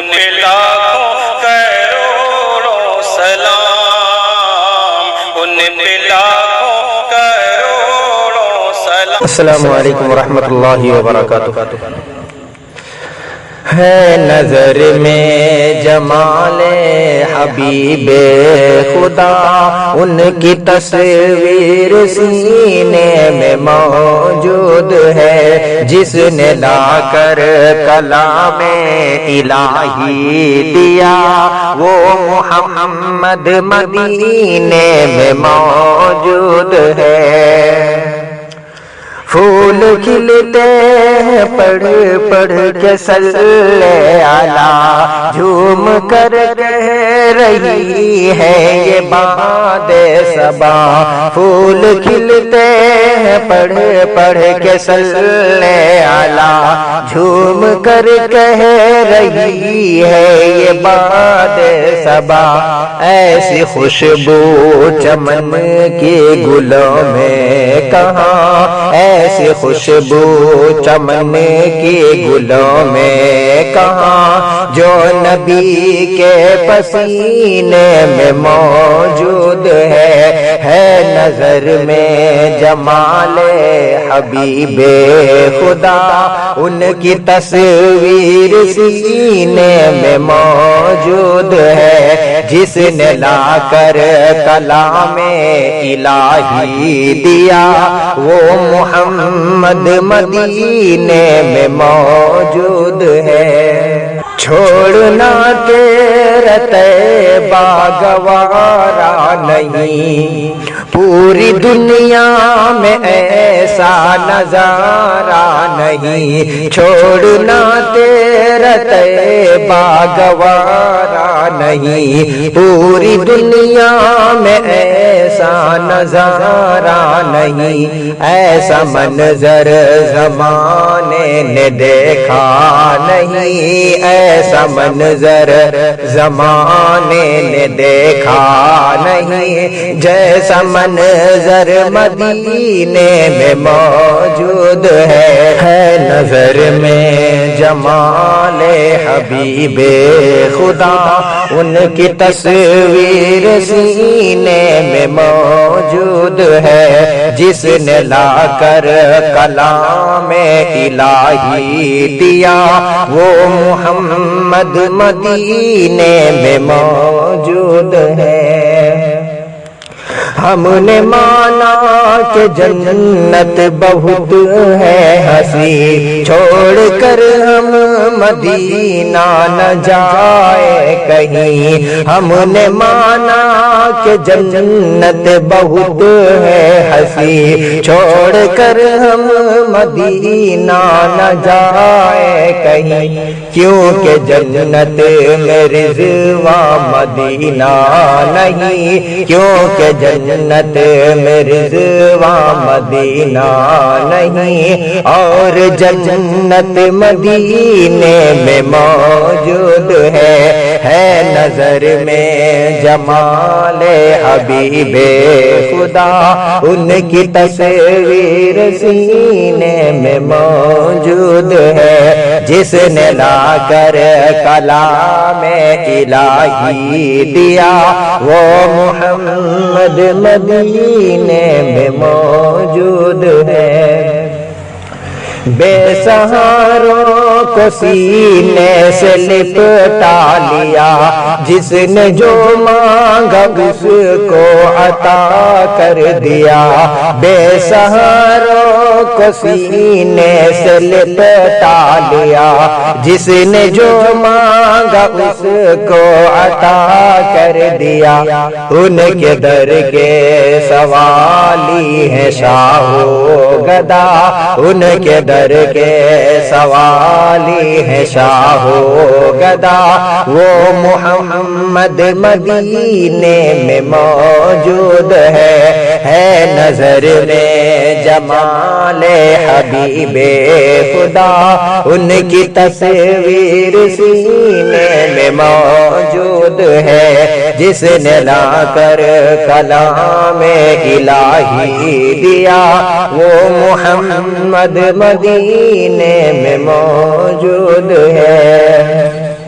پہ لاکھوں کروڑوں سلام، ان پہ لاکھوں کروڑوں سلام۔ السلام علیکم ورحمۃ اللہ وبرکاتہ۔ ہے نظر میں جمال حبیب خدا، ان کی تصویر سینے میں موجود ہے، جس نے لا کر کلام الہی دیا، وہ محمد مدینے میں موجود ہے۔ پھول کھلتے ہیں پڑھ پڑھ کے صلی علی، جھوم کر کہہ رہی ہے یہ باد صبا۔ پھول کھلتے ہیں پڑھ پڑھ کے صلی علی، جھوم کر کہہ رہی ہے یہ باد صبا۔ ایسی خوشبو چمن کے گلوں میں کہاں، ایسی خوشبو چمن کی گلوں میں کہاں، جو نبی کے پسینے میں موجود ہے نظر میں جمال حبیب خدا، ان کی تصویر سینے میں موجود ہے، جس نے لا کر کلام الہی دیا، وہ محمد مدینے میں موجود ہے۔ چھوڑنا تیرا طیبہ گوارا نہیں، پوری دنیا میں ایسا نظارہ نہیں۔ چھوڑنا تیرا طیبہ گوارا نہیں، پوری دنیا میں ایسا نظارہ نہیں۔ ایسا منظر زمانے نے دیکھا نہیں، ایسا منظر زمانے نے دیکھا نہیں، جیسا منظر مدینے میں موجود ہے نظر میں جمال حبیب خدا، ان کی تصویر سینے میں موجود ہے، جس نے لا کر کلام الہی دیا، وہ محمد مدینے میں موجود ہے۔ ہم نے مانا کہ جنت بہت ہے حسی، چھوڑ کر ہم مدینہ نہ جائے کہیں۔ ہم نے مانا کہ جنت بہت ہے حسی، چھوڑ کر ہم مدینہ نہ جائے کہیں، کیونکہ جنت میں رضوان مدینہ نہیں، کیونکہ جنت میں رضوان مدینہ نہیں، اور جنت مدینے میں موجود ہے نظر میں جمال حبیب خدا، ان کی تصویر سینے میں موجود ہے، جس نے لا کر کلام الہی دیا، وہ محمد مدینے میں موجود ہے۔ بے سہاروں کو سینے سے لپٹا لیا، جس نے جو مانگا اس کو عطا کر دیا۔ بے سہاروں کو سینے سے لپٹا لیا، جس نے جو مانگا اس کو عطا کر دیا۔ ان کے در کے سوالی ہے شاہ و گدا، ان کے در کے سوالی ہے شاہ و گدا، وہ محمد مدینے میں موجود ہے نظر میں جمال حبیب خدا، ان کی تصویر سینے میں موجود ہے، جس نے لا کر کلام الہی دیا، وہ محمد مدینے میں موجود ہے۔